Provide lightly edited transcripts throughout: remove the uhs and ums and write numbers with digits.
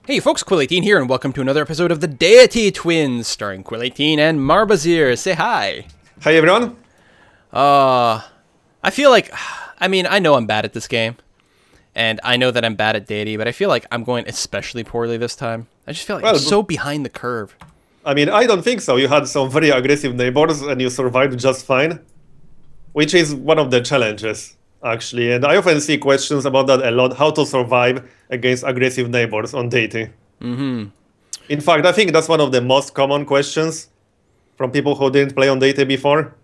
Hey folks, Quill18 here, and welcome to another episode of the Deity Twins, starring Quill18 and Marbazir. Say hi. Hi everyone. I feel like, I know I'm bad at this game, and I know that I'm bad at Deity, but I feel like I'm going especially poorly this time. I just feel like I'm so behind the curve. I mean, I don't think so. You had some very aggressive neighbors and you survived just fine, which is one of the challenges, actually. And I often see questions about that a lot, how to survive against aggressive neighbors on Deity. In fact, I think that's one of the most common questions from people who didn't play on Deity before.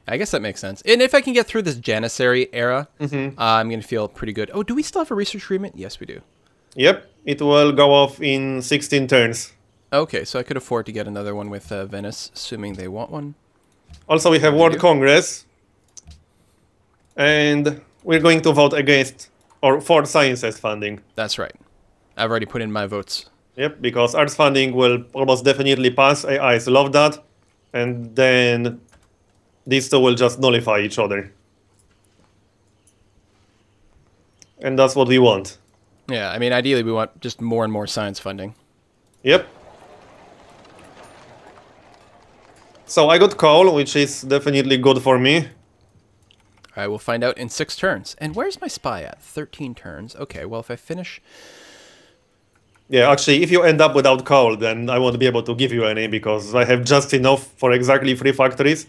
I guess that makes sense. And if I can get through this Janissary era, I'm going to feel pretty good. Oh, do we still have a research agreement? Yes, we do. Yep, it will go off in 16 turns. Okay, so I could afford to get another one with Venice, assuming they want one. Also, we have World Congress. And we're going to vote against or for sciences funding. That's right. I've already put in my votes. Yep, because arts funding will almost definitely pass. AIs love that. And then these two will just nullify each other. And that's what we want. Yeah, I mean, ideally we want just more and more science funding. Yep. So I got coal, which is definitely good for me. Alright, we'll find out in 6 turns. And where's my spy at? 13 turns. Okay, well, if I finish... Yeah, actually, if you end up without coal, then I won't be able to give you any, because I have just enough for exactly 3 factories.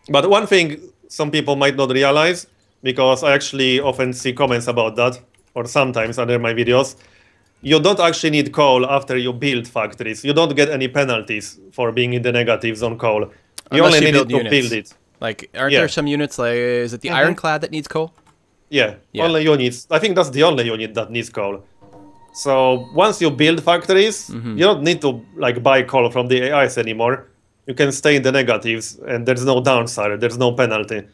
But one thing some people might not realize, because I actually often see comments about that, or sometimes under my videos, you don't actually need coal after you build factories. You don't get any penalties for being in the negatives on coal. You Unless only you need build to build it. Like, aren't there some units, like, is it the Ironclad that needs coal? Yeah, only units. I think that's the only unit that needs coal. So once you build factories, you don't need to like buy coal from the AIs anymore. You can stay in the negatives, and there's no downside. There's no penalty.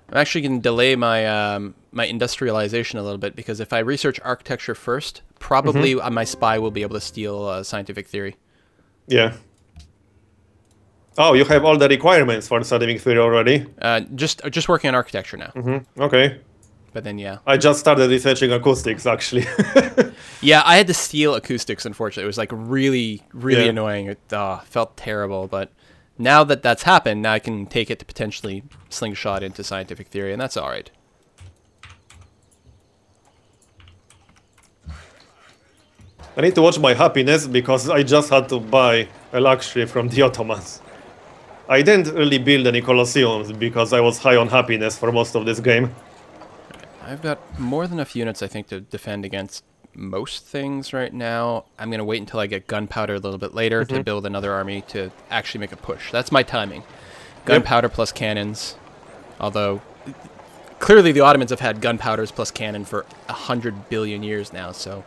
I'm actually going to delay my my industrialization a little bit, because if I research architecture first, probably my spy will be able to steal scientific theory. Yeah. Oh, you have all the requirements for scientific theory already? Just working on architecture now. Okay. But then, yeah. I just started researching acoustics, actually. Yeah, I had to steal acoustics, unfortunately. It was like really annoying. It felt terrible, but now that that's happened, now I can take it to potentially slingshot into scientific theory, and that's all right. I need to watch my happiness, because I just had to buy a luxury from the Ottomans. I didn't really build any Colosseums, because I was high on happiness for most of this game. I've got more than enough units, I think, to defend against most things right now. I'm going to wait until I get gunpowder a little bit later to build another army to actually make a push. That's my timing. Gunpowder plus cannons. Although, clearly the Ottomans have had gunpowders plus cannon for 100 billion years now, so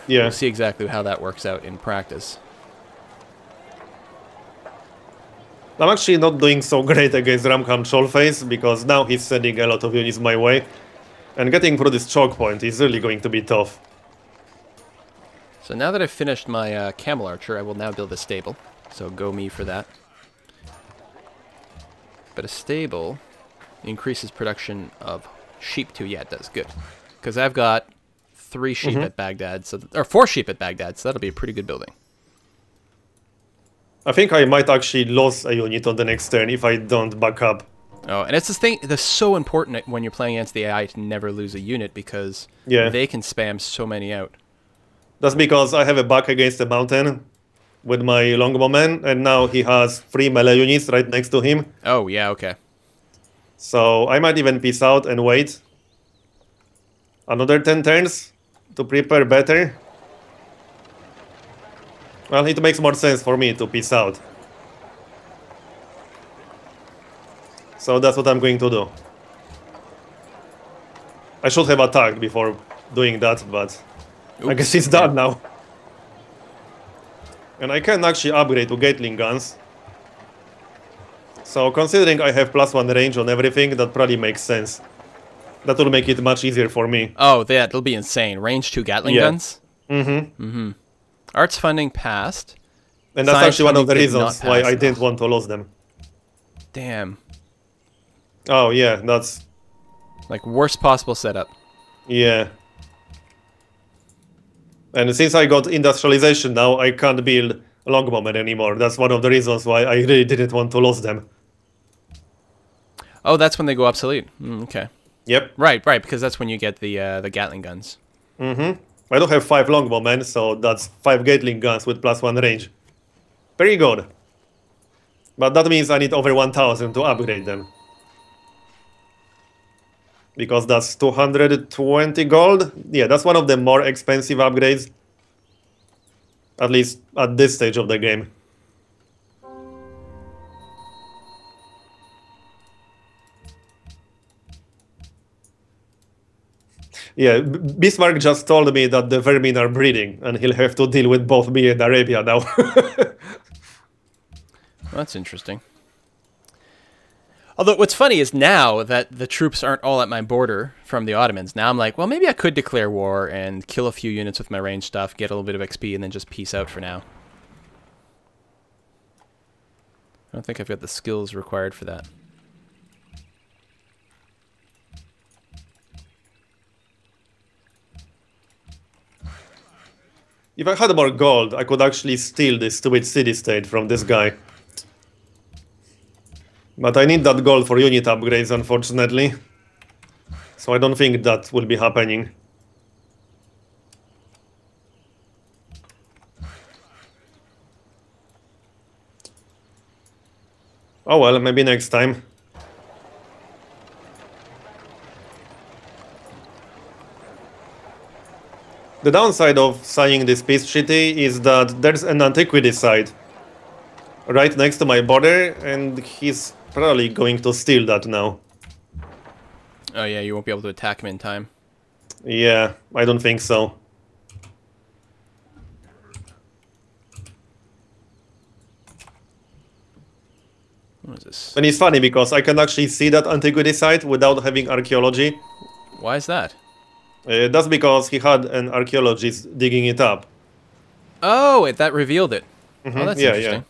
we'll see exactly how that works out in practice. I'm actually not doing so great against Ramkham Trollface, because now he's sending a lot of units my way. And getting through this choke point is really going to be tough. So now that I've finished my camel archer, I will now build a stable. So go me for that. But a stable increases production of sheep too. Yeah, it does. Good. Because I've got 3 sheep at Baghdad, or 4 sheep at Baghdad, so that'll be a pretty good building. I think I might actually lose a unit on the next turn if I don't back up. Oh, and it's this thing that's so important when you're playing against the AI to never lose a unit, because they can spam so many out. That's because I have a back against the mountain with my longbowman, and now he has 3 melee units right next to him. Oh, yeah, okay. So I might even peace out and wait another 10 turns to prepare better. Well, it makes more sense for me to peace out. So that's what I'm going to do. I should have attacked before doing that, but I guess it's done now. And I can actually upgrade to Gatling guns. So considering I have +1 range on everything, that probably makes sense. That will make it much easier for me. Oh, that'll be insane. Range 2 Gatling guns? Arts funding passed. And that's actually one of the reasons why I didn't want to lose them. Damn. Oh, yeah, that's... Like, worst possible setup. Yeah. And since I got industrialization now, I can't build longbowmen anymore. That's one of the reasons why I really didn't want to lose them. Oh, that's when they go obsolete. Okay. Yep. Right, because that's when you get the Gatling guns. I do have 5 longbowmen, so that's 5 Gatling guns with +1 range. Very good. But that means I need over 1000 to upgrade them. Because that's 220 gold. Yeah, that's one of the more expensive upgrades. At least at this stage of the game. Yeah, Bismarck just told me that the vermin are breeding, and he'll have to deal with both me and Arabia now. Well, that's interesting. Although what's funny is now that the troops aren't all at my border from the Ottomans, now I'm like, well, maybe I could declare war and kill a few units with my range stuff, get a little bit of XP, and then just peace out for now. I don't think I've got the skills required for that. If I had more gold, I could actually steal this stupid city-state from this guy. But I need that gold for unit upgrades, unfortunately. So I don't think that will be happening. Oh well, maybe next time. The downside of signing this peace treaty is that there's an antiquity site right next to my border, and he's probably going to steal that now. Oh yeah, you won't be able to attack him in time. Yeah, I don't think so. What is this? And it's funny because I can actually see that antiquity site without having archaeology. Why is that? That's because he had an archaeologist digging it up. Oh, that revealed it. Oh, that's yeah, interesting.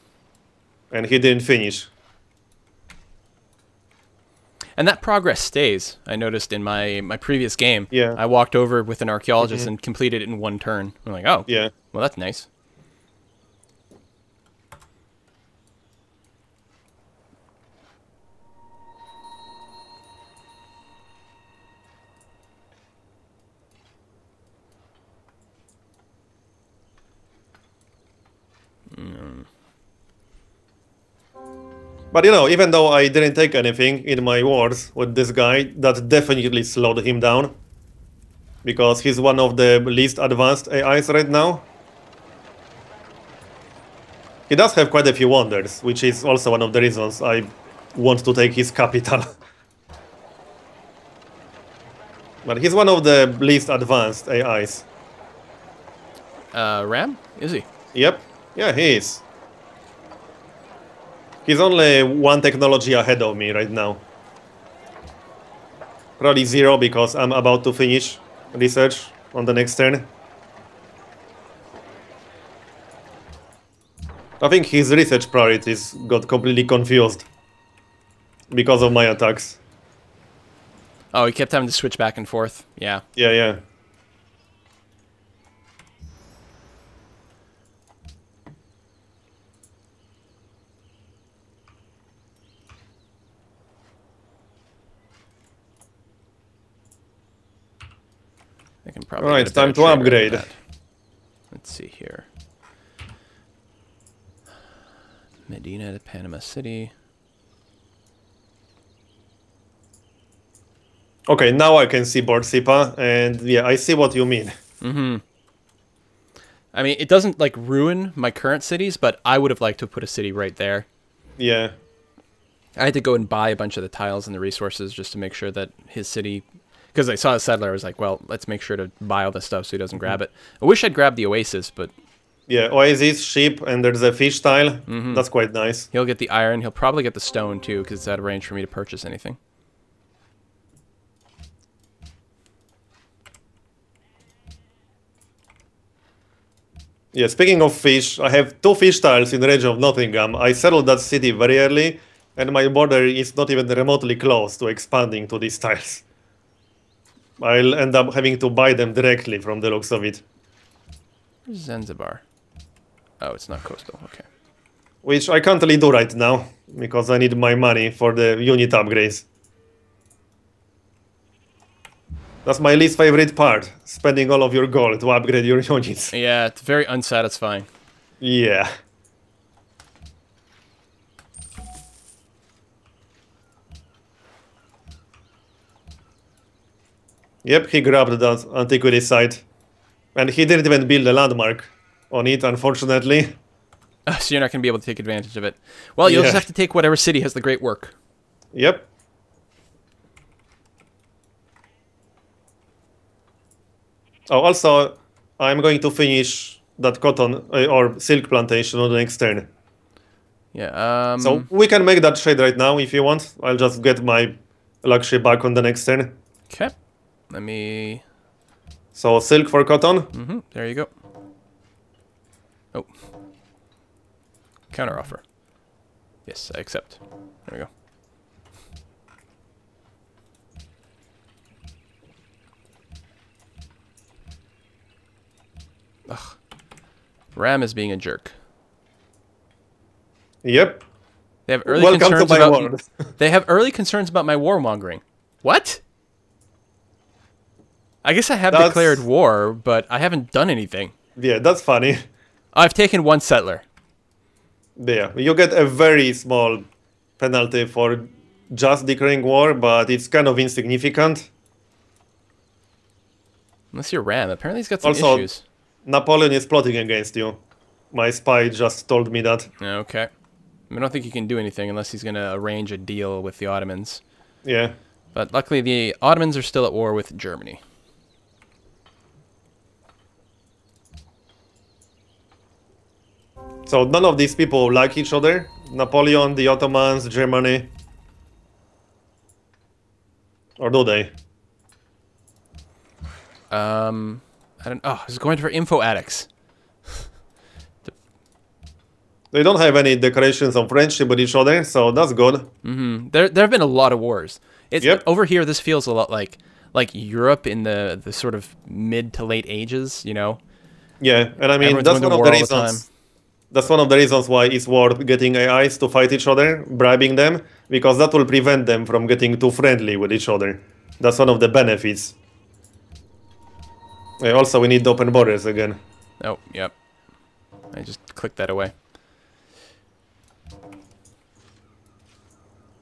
Yeah. And he didn't finish. And that progress stays. I noticed in my previous game. Yeah. I walked over with an archaeologist and completed it in 1 turn. I'm like, oh, yeah. Well, that's nice. But you know, even though I didn't take anything in my wars with this guy, that definitely slowed him down. Because he's one of the least advanced AIs right now. He does have quite a few wonders, which is also one of the reasons I want to take his capital. But he's one of the least advanced AIs. Ram? Is he? Yep. Yeah, he is. He's only 1 technology ahead of me right now. Probably 0 because I'm about to finish research on the next turn. I think his research priorities got completely confused because of my attacks. Oh, he kept having to switch back and forth. Yeah. Yeah, yeah. I can probably. All right, get a time better to trade upgrade. with that. Let's see here. Medina to Panama City. Okay, now I can see Borsippa, and yeah, I see what you mean. Mm-hmm. I mean, it doesn't, like, ruin my current cities, but I would have liked to put a city right there. Yeah. I had to go and buy a bunch of the tiles and the resources just to make sure that his city... Because I saw a settler, I was like, well, let's make sure to buy all this stuff so he doesn't grab it. I wish I'd grabbed the Oasis, but... Yeah, Oasis, sheep, and there's a fish tile. That's quite nice. He'll get the iron. He'll probably get the stone, too, because it's out of range for me to purchase anything. Yeah, speaking of fish, I have 2 fish tiles in the range of Nottingham. I settled that city very early, and my border is not even remotely close to expanding to these tiles. I'll end up having to buy them directly from the looks of it. Where's Zanzibar? Oh, it's not coastal. Okay. Which I can't really do right now, because I need my money for the unit upgrades. That's my least favorite part, spending all of your gold to upgrade your units. Yeah, it's very unsatisfying. Yeah. Yep, he grabbed that antiquity site. And he didn't even build a landmark on it, unfortunately. So you're not going to be able to take advantage of it. Well, you'll just have to take whatever city has the great work. Yep. Oh, also, I'm going to finish that cotton or silk plantation on the next turn. Yeah, So we can make that trade right now if you want. I'll just get my luxury back on the next turn. Okay. Let me... So silk for cotton. Mm-hmm. There you go. Oh. Counter offer. Yes, I accept. There we go. Ugh. Ram is being a jerk. Yep. They have early Welcome concerns to my about world. They have early concerns about my warmongering. What? I guess I have declared war, but I haven't done anything. Yeah, that's funny. I've taken one settler. Yeah, you get a very small penalty for just declaring war, but it's kind of insignificant. Unless you're Ram. Apparently he's got some Also, issues. Napoleon is plotting against you. My spy just told me that. Okay. I don't think he can do anything unless he's going to arrange a deal with the Ottomans. Yeah. But luckily the Ottomans are still at war with Germany. So none of these people like each other. Napoleon, the Ottomans, Germany. Or do they? I don't... Oh, I was going for info addicts. They don't have any declarations of friendship with each other, so that's good. Mm-hmm. There have been a lot of wars. It's Yep. Over here, this feels a lot like Europe in the sort of mid to late ages, you know? Yeah, and I mean, Everyone's that's going to one of the war all the reasons. That's one of the reasons why it's worth getting AIs to fight each other, bribing them, because that will prevent them from getting too friendly with each other. That's one of the benefits. Also, we need open borders again. Oh, yep. I just clicked that away.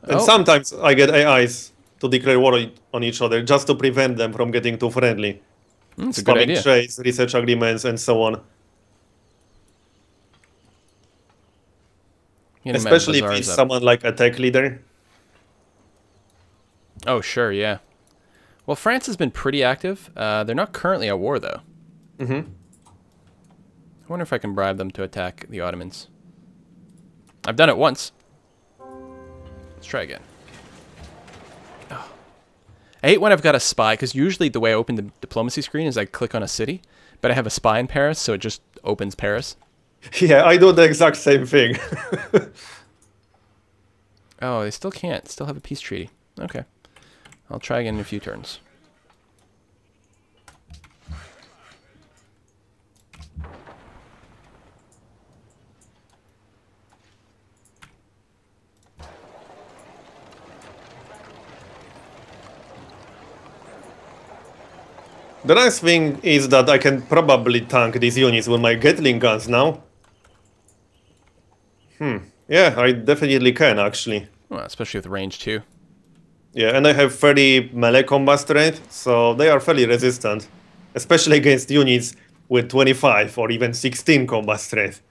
And Oh. sometimes I get AIs to declare war on each other just to prevent them from getting too friendly. That's a good Spamming idea. trades, research agreements, and so on. Getting my Especially if bazaars it's up. someone like a tech leader. Oh, sure, yeah. Well, France has been pretty active. They're not currently at war, though. Mm-hmm. I wonder if I can bribe them to attack the Ottomans. I've done it once. Let's try again. Oh. I hate when I've got a spy, because usually the way I open the diplomacy screen is I click on a city, but I have a spy in Paris, so it just opens Paris. Yeah, I do the exact same thing. Oh, they still can't. Still have a peace treaty. Okay. I'll try again in a few turns. The nice thing is that I can probably tank these units with my Gatling guns now. Yeah, I definitely can, actually. Well, especially with range 2. Yeah, and I have 30 melee combat strength, so they are fairly resistant. Especially against units with 25 or even 16 combat strength.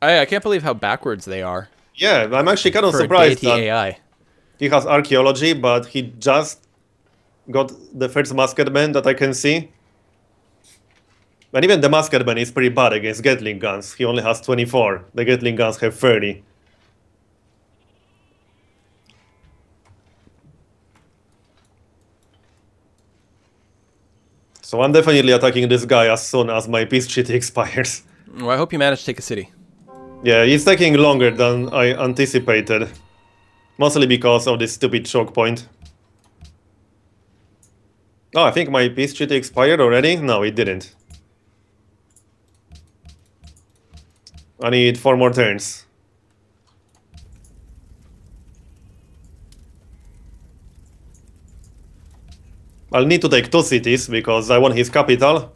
I can't believe how backwards they are. Yeah, I'm actually kind of For a surprised Deity that AI. he has archaeology, but he just got the first musketman that I can see. And even the musketman is pretty bad against Gatling guns. He only has 24. The Gatling guns have 30. So I'm definitely attacking this guy as soon as my peace treaty expires. Well, I hope you manage to take a city. Yeah, it's taking longer than I anticipated. Mostly because of this stupid choke point. Oh, I think my peace treaty expired already? No, it didn't. I need 4 more turns. I'll need to take 2 cities because I want his capital.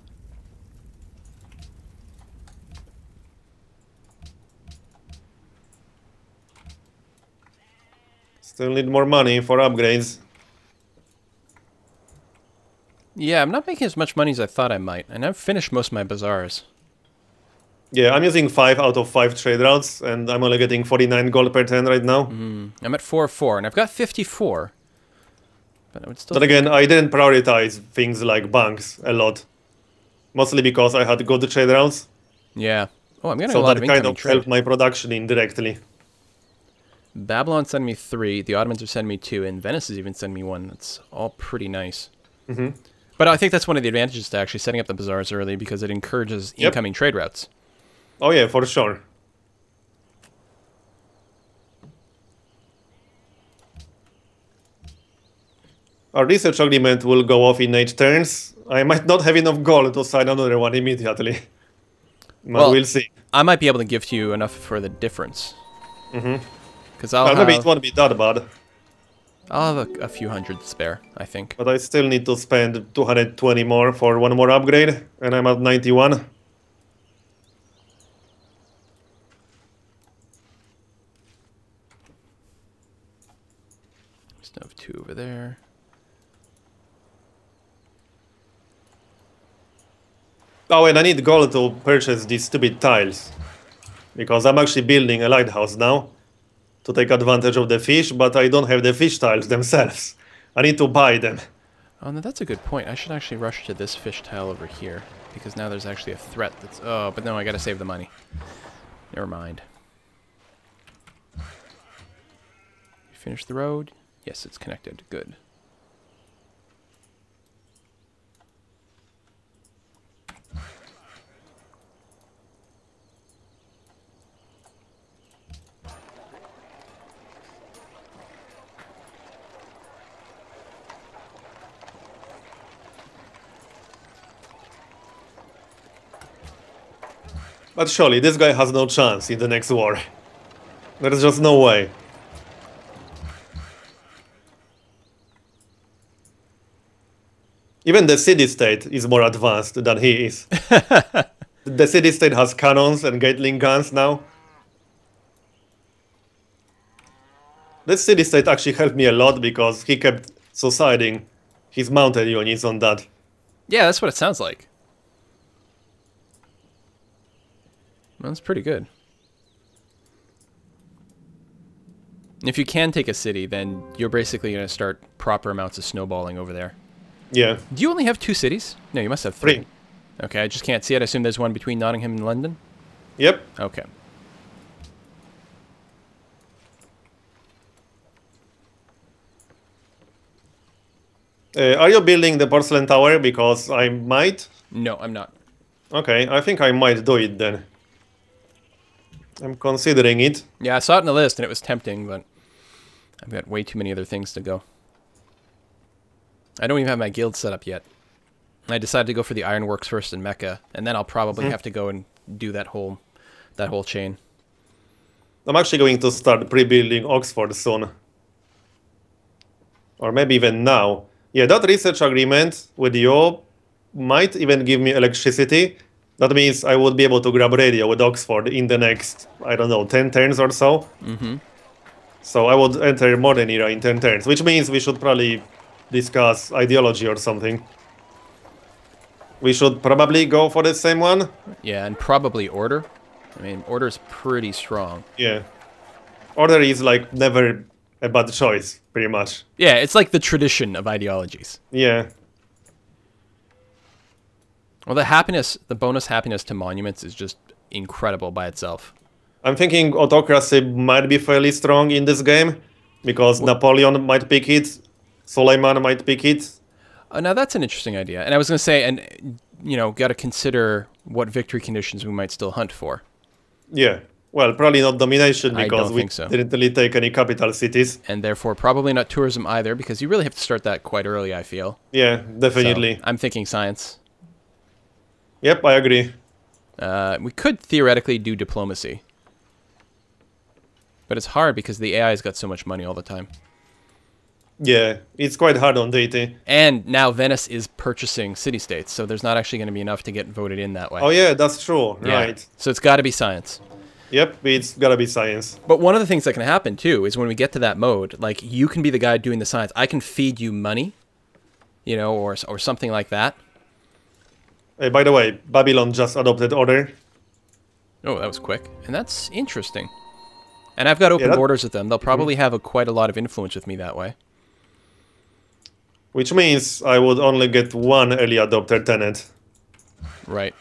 Still need more money for upgrades. Yeah, I'm not making as much money as I thought I might, and I've finished most of my bazaars. Yeah, I'm using 5 out of 5 trade routes, and I'm only getting 49 gold per turn right now. I'm at 4-4, and I've got 54. But I would still. But again, I didn't prioritize things like banks a lot. Mostly because I had good trade routes. Yeah. Oh, I'm getting So a lot that of kind incoming of trade. helped my production indirectly. Babylon sending me 3, the Ottomans are sending me 2, and Venice is even sending me 1. That's all pretty nice. But I think that's one of the advantages to actually setting up the bazaars early, because it encourages incoming trade routes. Oh yeah, for sure. Our research agreement will go off in 8 turns. I might not have enough gold to sign another one immediately. But Well, we'll see. I might be able to gift you enough for the difference. Because Well, maybe it won't be that bad. I'll have a few hundred spare, I think. But I still need to spend 220 more for 1 more upgrade, and I'm at 91. Still have 2 over there. Oh, and I need gold to purchase these stupid tiles. Because I'm actually building a lighthouse now to take advantage of the fish, but I don't have the fish tiles themselves. I need to buy them. Oh, no, that's a good point. I should actually rush to this fish tile over here, because now there's actually a threat that's... Oh, but no, I gotta save the money. Never mind. You finished the road? Yes, it's connected. Good. But surely this guy has no chance in the next war. There's just no way. Even the city-state is more advanced than he is. The city-state has cannons and Gatling guns now. This city-state actually helped me a lot because he kept suiciding his mounted units on that. Yeah, that's what it sounds like. Well, that's pretty good. If you can take a city, then you're basically going to start proper amounts of snowballing over there. Yeah. Do you only have 2 cities? No, you must have 3. 3. Okay, I just can't see it. I assume there's one between Nottingham and London? Yep. Okay. Are you building the porcelain tower? Because I might. No, I'm not. Okay, I think I might do it then. I'm considering it. Yeah, I saw it in the list and it was tempting, but I've got way too many other things to go. I don't even have my guild set up yet. I decided to go for the ironworks first in Mecca, and then I'll probably have to go and do that whole chain. I'm actually going to start pre-building Oxford soon. Or maybe even now. Yeah, that research agreement with you might even give me electricity. That means I would be able to grab radio with Oxford in the next, I don't know, 10 turns or so. So I would enter modern era in 10 turns, which means we should probably discuss ideology or something. We should probably go for the same one. Yeah, and probably order. I mean, order's pretty strong. Yeah. Order is like never a bad choice, pretty much. Yeah, it's like the tradition of ideologies. Yeah. Well, the bonus happiness to monuments is just incredible by itself. I'm thinking autocracy might be fairly strong in this game, because Napoleon might pick it, Suleiman might pick it. Now that's an interesting idea. And I was going to say, and you know, got to consider what victory conditions we might still hunt for. Yeah. Well, probably not domination, I because don't we think so. didn't really take any capital cities. And therefore probably not tourism either, because you really have to start that quite early, I feel. Yeah, definitely. So, I'm thinking science. Yep, I agree. We could theoretically do diplomacy. But it's hard because the AI's got so much money all the time. Yeah, it's quite hard on Deity. And now Venice is purchasing city-states, so there's not actually going to be enough to get voted in that way. Oh yeah, that's true, Yeah. right. So it's got to be science. Yep, it's gotta be science. But one of the things that can happen, too, is when we get to that mode, like, you can be the guy doing the science. I can feed you money, you know, or something like that. Hey, by the way, Babylon just adopted order. Oh, that was quick. And that's interesting. And I've got open borders with them. They'll probably have quite a lot of influence with me that way. Which means I would only get one early adopter tenant. Right.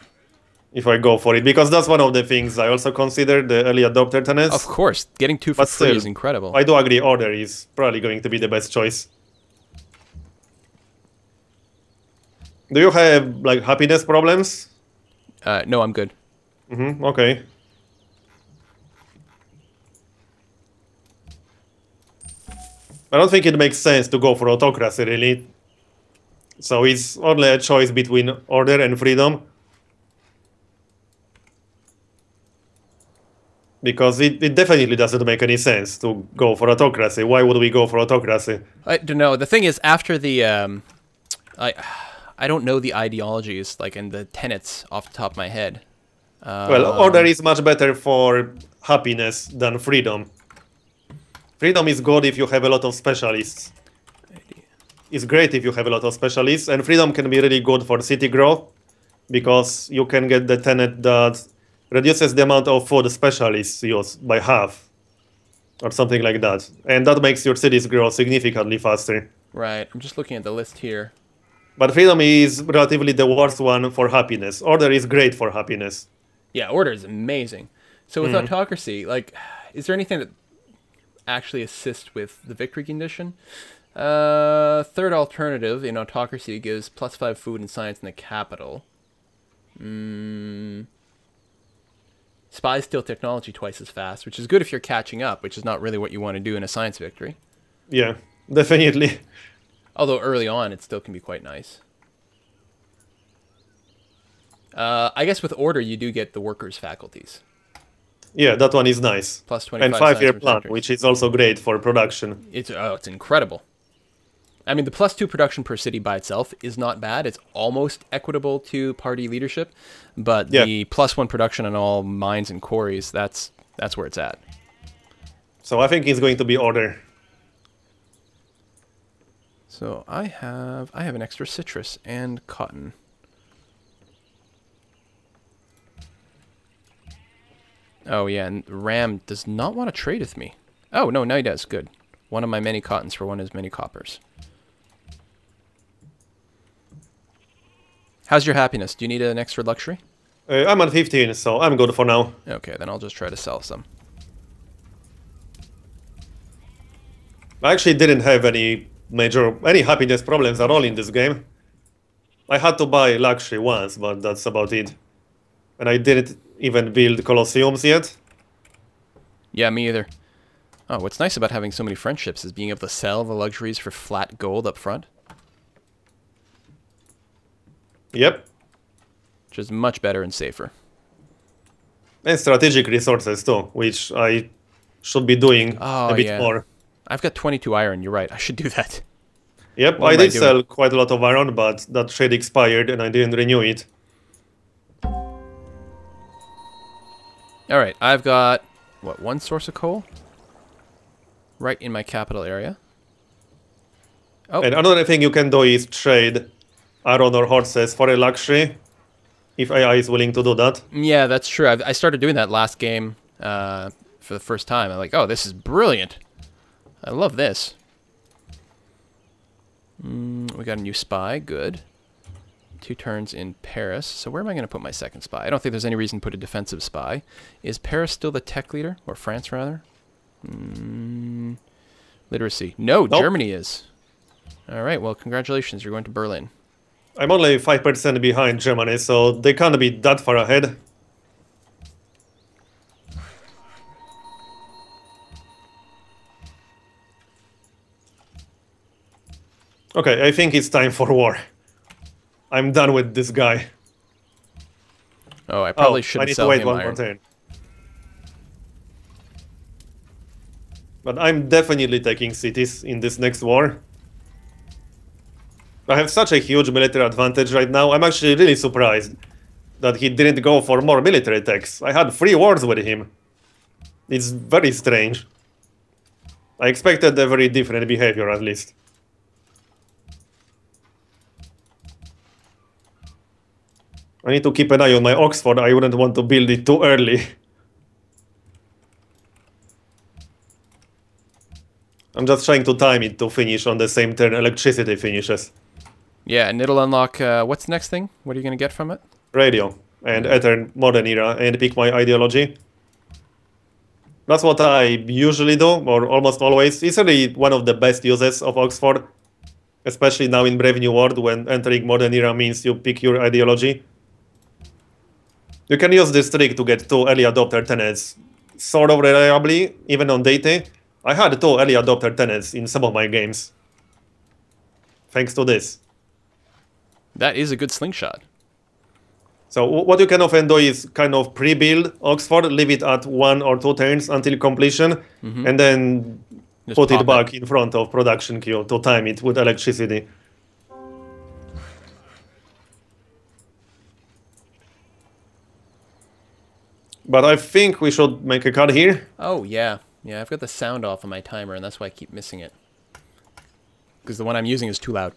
If I go for it, because that's one of the things I also consider, the early adopter tenants. Of course, getting 2 for free is incredible. I do agree order is probably going to be the best choice. Do you have, like, happiness problems? No, I'm good. Okay. I don't think it makes sense to go for autocracy, really. So it's only a choice between order and freedom. Because it definitely doesn't make any sense to go for autocracy. Why would we go for autocracy? I don't know. The thing is, after the... I don't know the ideologies, like, and the tenets off the top of my head. Well, order is much better for happiness than freedom. Freedom is good if you have a lot of specialists. It's great if you have a lot of specialists, and freedom can be really good for city growth, because you can get the tenet that reduces the amount of food specialists use by half, or something like that. And that makes your cities grow significantly faster. Right, I'm just looking at the list here. But freedom is relatively the worst one for happiness. Order is great for happiness. Yeah, order is amazing. So with autocracy, like, is there anything that actually assists with the victory condition? Third alternative in autocracy gives +5 food and science in the capital. Spies steal technology twice as fast, which is good if you're catching up, which is not really what you want to do in a science victory. Yeah, definitely. Although early on, it still can be quite nice. I guess with order, you do get the workers' faculties. Yeah, that one is nice. Plus 25 and 5-year science plan, researchers. which is also great for production. It's incredible. I mean, the +2 production per city by itself is not bad. It's almost equitable to party leadership, but the +1 production on all mines and quarries, that's where it's at. So I think it's going to be order. So I have an extra citrus and cotton. Oh yeah, and Ram does not want to trade with me. Oh no, now he does. Good. One of my many cottons for one of his many coppers. How's your happiness? Do you need an extra luxury? I'm at 15, so I'm good for now. Okay, then I'll just try to sell some. I actually didn't have any happiness problems at all in this game. I had to buy luxury once, but that's about it. And I didn't even build Colosseums yet. Yeah, me either. Oh, what's nice about having so many friendships is being able to sell the luxuries for flat gold up front. Yep. Which is much better and safer. And strategic resources too, which I should be doing a bit more. I've got 22 iron, you're right. I should do that. Yep, I did sell quite a lot of iron, but that trade expired and I didn't renew it. Alright, I've got, what, 1 source of coal? Right in my capital area. Oh. And another thing you can do is trade iron or horses for a luxury, if AI is willing to do that. Yeah, that's true. I started doing that last game for the first time. I'm like, oh, this is brilliant. I love this. We got a new spy. Good. 2 turns in Paris. So where am I going to put my second spy? I don't think there's any reason to put a defensive spy. Is Paris still the tech leader? Or France, rather? Literacy. No, nope. Germany is. All right, well, congratulations. You're going to Berlin. I'm only 5% behind Germany, so they can't be that far ahead. Okay, I think it's time for war. I'm done with this guy. Oh, I Oh, probably I shouldn't need to sell wait him one more iron. turn. But I'm definitely taking cities in this next war. I have such a huge military advantage right now. I'm actually really surprised that he didn't go for more military techs. I had 3 wars with him. It's very strange. I expected a very different behavior, at least. I need to keep an eye on my Oxford. I wouldn't want to build it too early. I'm just trying to time it to finish on the same turn electricity finishes. Yeah, and it'll unlock, what's the next thing? What are you going to get from it? Radio and Ether Modern Era and pick my ideology. That's what I usually do, or almost always. It's really one of the best uses of Oxford, especially now in Brave New World when entering Modern Era means you pick your ideology. You can use this trick to get 2 early adopter tenants sort of reliably, even on Deity. I had 2 early adopter tenants in some of my games. Thanks to this. That is a good slingshot. So what you can often do is kind of pre-build Oxford, leave it at 1 or 2 turns until completion, and then Just put it pop back in front of production queue to time it with electricity. But I think we should make a cut here. Oh, yeah. Yeah, I've got the sound off on my timer, and that's why I keep missing it. Because the one I'm using is too loud.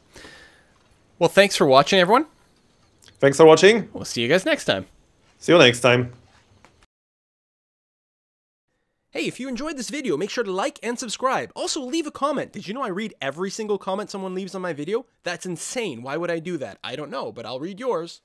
Well, thanks for watching, everyone. Thanks for watching. We'll see you guys next time. See you next time. Hey, if you enjoyed this video, make sure to like and subscribe. Also, leave a comment. Did you know I read every single comment someone leaves on my video? That's insane. Why would I do that? I don't know, but I'll read yours.